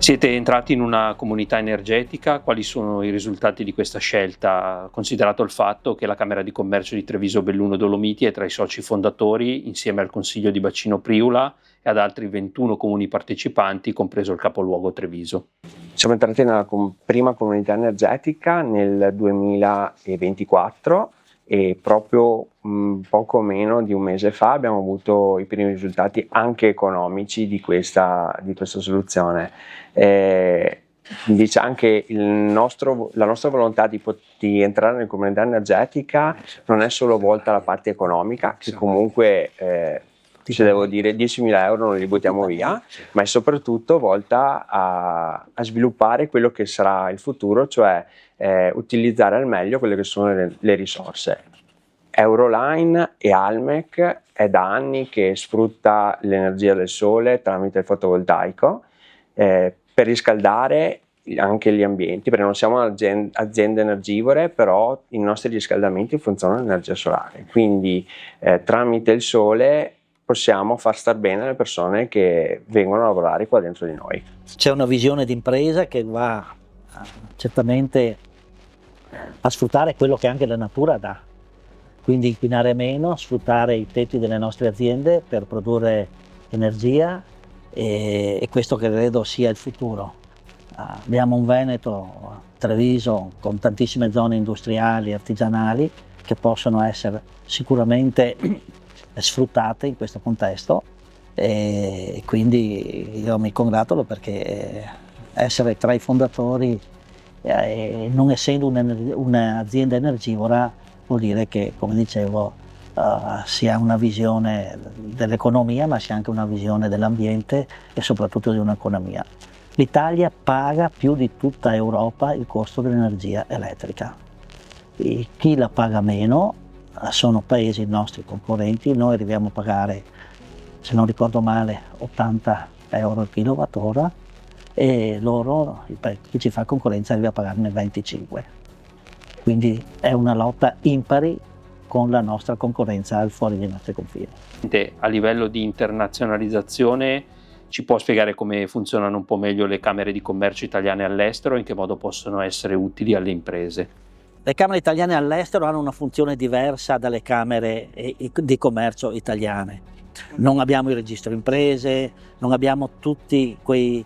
Siete entrati in una comunità energetica, quali sono i risultati di questa scelta, considerato il fatto che la Camera di Commercio di Treviso Belluno Dolomiti è tra i soci fondatori, insieme al Consiglio di Bacino Priula e ad altri 21 comuni partecipanti, compreso il capoluogo Treviso? Siamo entrati nella prima comunità energetica nel 2024 e proprio poco meno di un mese fa abbiamo avuto i primi risultati anche economici di questa soluzione. Dice anche la nostra volontà di entrare nella comunità energetica non è solo volta alla parte economica, che comunque se devo dire 10.000 euro non li buttiamo via, ma è soprattutto volta a sviluppare quello che sarà il futuro, cioè utilizzare al meglio quelle che sono le risorse. Euroline e Almec è da anni che sfrutta l'energia del sole tramite il fotovoltaico per riscaldare anche gli ambienti, perché non siamo aziende energivore, però i nostri riscaldamenti funzionano all'energia solare, quindi tramite il sole possiamo far star bene le persone che vengono a lavorare qua dentro di noi. C'è una visione di impresa che va certamente a sfruttare quello che anche la natura dà, quindi inquinare meno, sfruttare i tetti delle nostre aziende per produrre energia e questo credo sia il futuro. Abbiamo un Veneto, Treviso, con tantissime zone industriali e artigianali che possono essere sicuramente sfruttate in questo contesto e quindi io mi congratulo perché essere tra i fondatori non essendo un'azienda energivora vuol dire che, come dicevo, si ha una visione dell'economia ma si ha anche una visione dell'ambiente e soprattutto di un'economia. L'Italia paga più di tutta Europa il costo dell'energia elettrica. E chi la paga meno sono paesi nostri concorrenti, noi arriviamo a pagare, se non ricordo male, 80 euro al kilowattora e loro, chi ci fa concorrenza, arriva a pagarne 25. Quindi è una lotta impari con la nostra concorrenza al fuori dei nostri confini. A livello di internazionalizzazione ci può spiegare come funzionano un po' meglio le camere di commercio italiane all'estero e in che modo possono essere utili alle imprese? Le camere italiane all'estero hanno una funzione diversa dalle camere di commercio italiane. Non abbiamo il registro imprese, non abbiamo tutti quei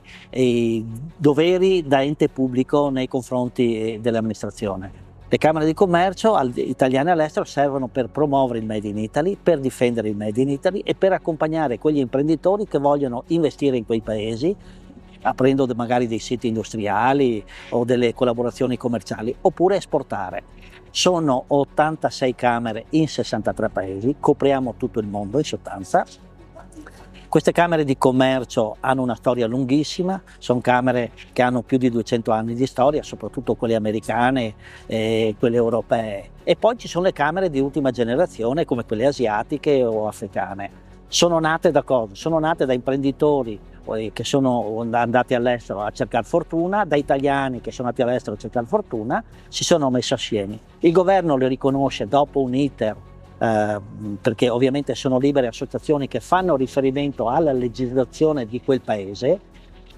doveri da ente pubblico nei confronti dell'amministrazione. Le camere di commercio italiane all'estero servono per promuovere il Made in Italy, per difendere il Made in Italy e per accompagnare quegli imprenditori che vogliono investire in quei paesi, aprendo magari dei siti industriali o delle collaborazioni commerciali, oppure esportare. Sono 86 camere in 63 paesi, copriamo tutto il mondo in sostanza. Queste camere di commercio hanno una storia lunghissima, sono camere che hanno più di 200 anni di storia, soprattutto quelle americane e quelle europee. E poi ci sono le camere di ultima generazione come quelle asiatiche o africane. Sono nate da cosa? Sono nate da imprenditori che sono andati all'estero a cercare fortuna, da italiani che sono andati all'estero a cercare fortuna, si sono messi assieme. Il governo le riconosce dopo un iter, perché ovviamente sono libere associazioni che fanno riferimento alla legislazione di quel paese,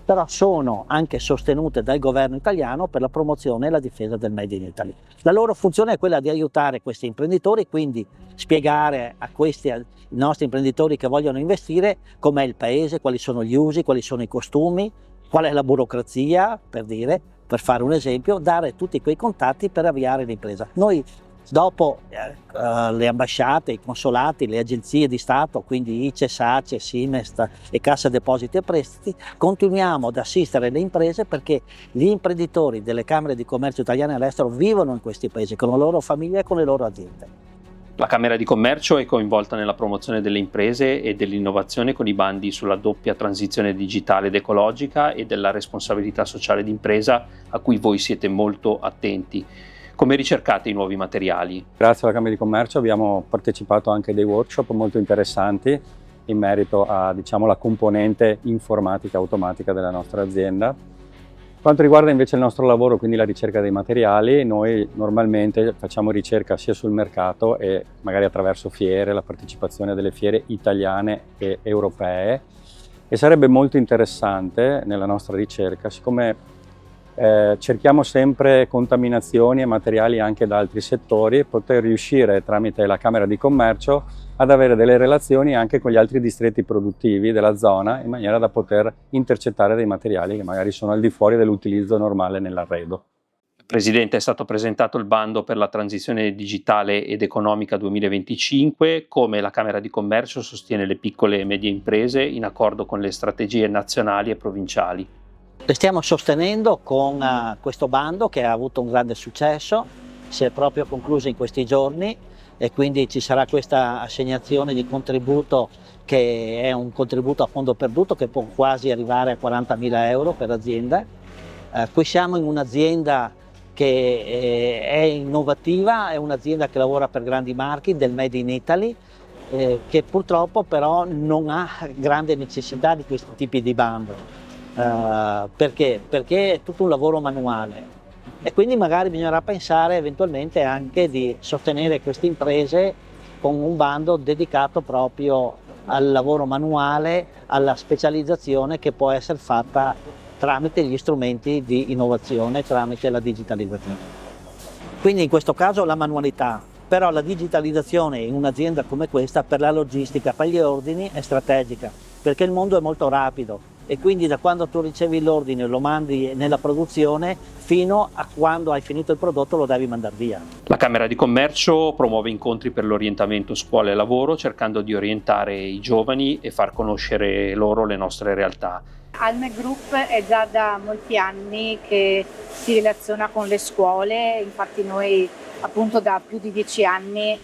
però sono anche sostenute dal governo italiano per la promozione e la difesa del Made in Italy. La loro funzione è quella di aiutare questi imprenditori, quindi spiegare a questi nostri imprenditori che vogliono investire com'è il paese, quali sono gli usi, quali sono i costumi, qual è la burocrazia, per fare un esempio, dare tutti quei contatti per avviare l'impresa. Noi dopo le ambasciate, i consolati, le agenzie di Stato, quindi ICE, SACE, Simest e Cassa Depositi e Prestiti, continuiamo ad assistere le imprese perché gli imprenditori delle camere di commercio italiane all'estero vivono in questi paesi con la loro famiglia e con le loro aziende. La Camera di Commercio è coinvolta nella promozione delle imprese e dell'innovazione con i bandi sulla doppia transizione digitale ed ecologica e della responsabilità sociale d'impresa a cui voi siete molto attenti. Come ricercate i nuovi materiali? Grazie alla Camera di Commercio abbiamo partecipato anche a dei workshop molto interessanti in merito a, la componente informatica automatica della nostra azienda. Quanto riguarda invece il nostro lavoro, quindi la ricerca dei materiali, noi normalmente facciamo ricerca sia sul mercato e magari attraverso fiere, la partecipazione delle fiere italiane e europee, E sarebbe molto interessante nella nostra ricerca, siccome cerchiamo sempre contaminazioni e materiali anche da altri settori, poter riuscire tramite la Camera di Commercio ad avere delle relazioni anche con gli altri distretti produttivi della zona, in maniera da poter intercettare dei materiali che magari sono al di fuori dell'utilizzo normale nell'arredo. Presidente, è stato presentato il bando per la transizione digitale ed economica 2025. Come la Camera di Commercio sostiene le piccole e medie imprese in accordo con le strategie nazionali e provinciali? Le stiamo sostenendo con questo bando che ha avuto un grande successo, si è proprio concluso in questi giorni e quindi ci sarà questa assegnazione di contributo che è un contributo a fondo perduto che può quasi arrivare a 40.000 euro per azienda. Qui siamo in un'azienda che è innovativa, è un'azienda che lavora per grandi marchi del Made in Italy, che purtroppo però non ha grande necessità di questi tipi di bando. Perché? Perché è tutto un lavoro manuale e quindi magari bisognerà pensare eventualmente anche di sostenere queste imprese con un bando dedicato proprio al lavoro manuale, alla specializzazione che può essere fatta tramite gli strumenti di innovazione, tramite la digitalizzazione. Quindi in questo caso la manualità, però la digitalizzazione in un'azienda come questa per la logistica, per gli ordini è strategica, perché il mondo è molto rapido e quindi da quando tu ricevi l'ordine lo mandi nella produzione fino a quando hai finito il prodotto lo devi mandare via. La Camera di Commercio promuove incontri per l'orientamento scuola e lavoro, cercando di orientare i giovani e far conoscere loro le nostre realtà. Alme Group è già da molti anni che si relaziona con le scuole, infatti noi appunto da più di 10 anni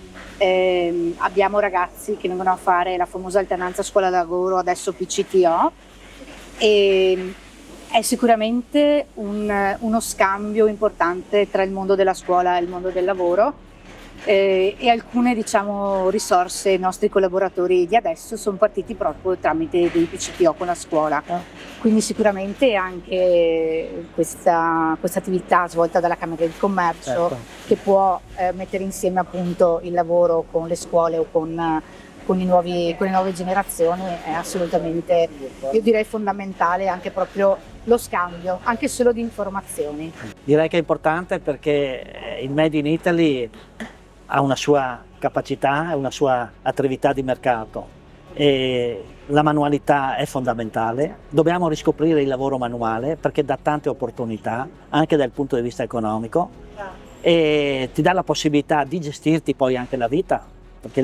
abbiamo ragazzi che vengono a fare la famosa alternanza scuola-lavoro, adesso PCTO, e è sicuramente uno scambio importante tra il mondo della scuola e il mondo del lavoro. E alcune risorse, i nostri collaboratori di adesso sono partiti proprio tramite dei PCTO con la scuola, quindi sicuramente anche questa attività svolta dalla Camera di Commercio, certo, che può mettere insieme appunto il lavoro con le scuole o con le nuove generazioni è assolutamente, io direi, fondamentale, anche proprio lo scambio, anche solo di informazioni. Direi che è importante perché il Made in Italy ha una sua capacità e una sua attività di mercato e la manualità è fondamentale. Dobbiamo riscoprire il lavoro manuale perché dà tante opportunità anche dal punto di vista economico e ti dà la possibilità di gestirti poi anche la vita, perché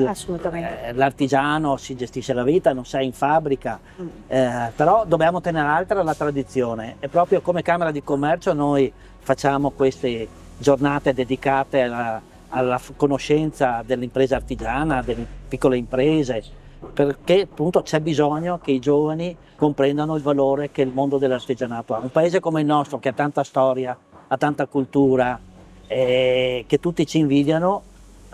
l'artigiano si gestisce la vita, non sei in fabbrica, però dobbiamo tenere alta la tradizione e proprio come Camera di Commercio noi facciamo queste giornate dedicate alla conoscenza dell'impresa artigiana, delle piccole imprese, perché appunto c'è bisogno che i giovani comprendano il valore che il mondo dell'artigianato ha. Un paese come il nostro che ha tanta storia, ha tanta cultura, che tutti ci invidiano,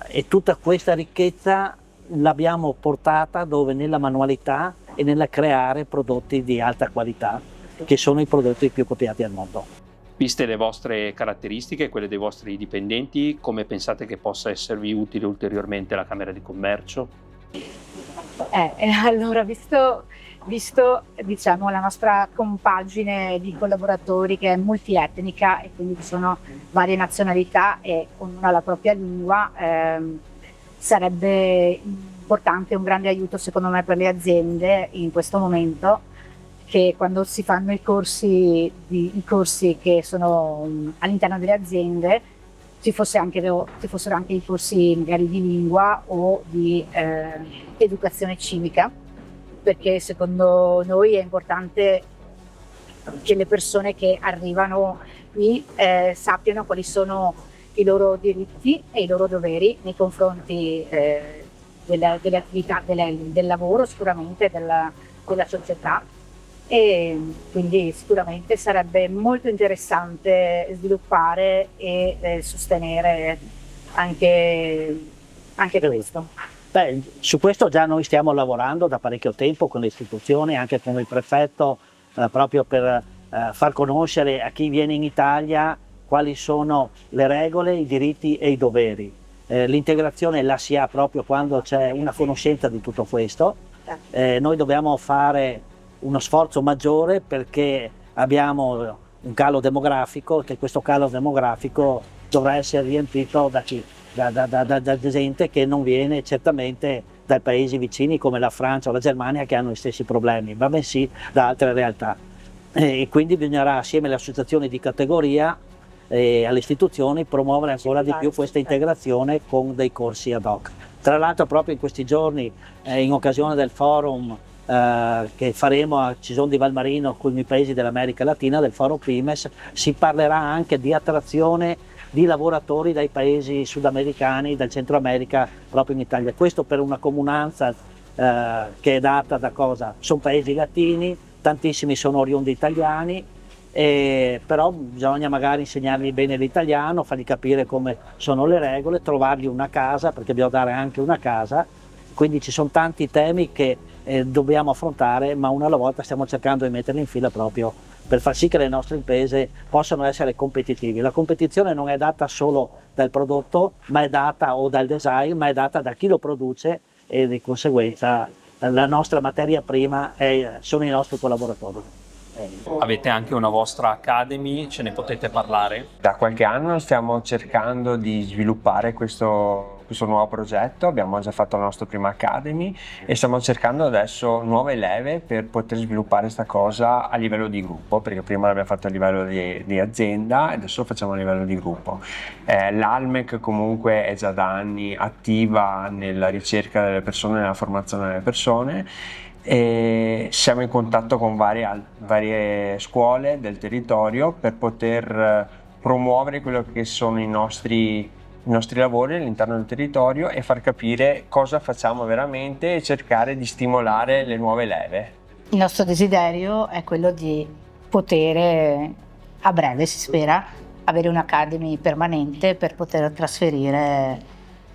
e tutta questa ricchezza l'abbiamo portata dove? Nella manualità e nella creare prodotti di alta qualità, che sono i prodotti più copiati al mondo. Viste le vostre caratteristiche e quelle dei vostri dipendenti, come pensate che possa esservi utile ulteriormente la Camera di Commercio? Allora, visto diciamo la nostra compagine di collaboratori che è multietnica e quindi ci sono varie nazionalità e ognuna ha la propria lingua, sarebbe importante, un grande aiuto secondo me per le aziende in questo momento, che quando si fanno i corsi che sono all'interno delle aziende ci fossero anche i corsi magari di lingua o di educazione civica, perché secondo noi è importante che le persone che arrivano qui sappiano quali sono i loro diritti e i loro doveri nei confronti delle attività del lavoro, sicuramente della società, e quindi sicuramente sarebbe molto interessante sviluppare e sostenere anche questo. Beh, su questo già noi stiamo lavorando da parecchio tempo con le istituzioni, anche con il prefetto, proprio per far conoscere a chi viene in Italia quali sono le regole, i diritti e i doveri. L'integrazione la si ha proprio quando c'è una conoscenza di tutto questo. Noi dobbiamo fare uno sforzo maggiore perché abbiamo un calo demografico e che questo calo demografico dovrà essere riempito da gente che non viene certamente dai paesi vicini come la Francia o la Germania che hanno gli stessi problemi, ma bensì da altre realtà. E quindi bisognerà assieme alle associazioni di categoria e alle istituzioni promuovere ancora di più questa integrazione con dei corsi ad hoc. Tra l'altro proprio in questi giorni, in occasione del forum che faremo a Cison di Valmarino con i paesi dell'America Latina, del forum PIMES, si parlerà anche di attrazione di lavoratori dai paesi sudamericani, dal Centro America, proprio in Italia. Questo per una comunanza che è data da cosa? Sono paesi latini, tantissimi sono oriundi italiani, però bisogna magari insegnargli bene l'italiano, fargli capire come sono le regole, trovargli una casa, perché dobbiamo dare anche una casa. Quindi ci sono tanti temi che dobbiamo affrontare, ma una alla volta stiamo cercando di metterli in fila proprio per far sì che le nostre imprese possano essere competitivi. La competizione non è data solo dal prodotto, ma è data, o dal design, ma è data da chi lo produce, e di conseguenza la nostra materia prima sono i nostri collaboratori. Avete anche una vostra academy, ce ne potete parlare? Da qualche anno stiamo cercando di sviluppare questo nuovo progetto, abbiamo già fatto la nostra prima academy e stiamo cercando adesso nuove leve per poter sviluppare questa cosa a livello di gruppo, perché prima l'abbiamo fatto a livello di azienda e adesso lo facciamo a livello di gruppo. L'Almec comunque è già da anni attiva nella ricerca delle persone, nella formazione delle persone, e siamo in contatto con varie scuole del territorio per poter promuovere quello che sono i nostri lavori all'interno del territorio e far capire cosa facciamo veramente e cercare di stimolare le nuove leve. Il nostro desiderio è quello di poter, a breve si spera, avere un'academy permanente per poter trasferire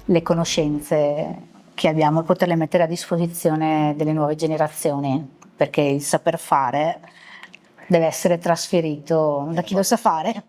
le conoscenze che abbiamo e poterle mettere a disposizione delle nuove generazioni, perché il saper fare deve essere trasferito da chi lo sa fare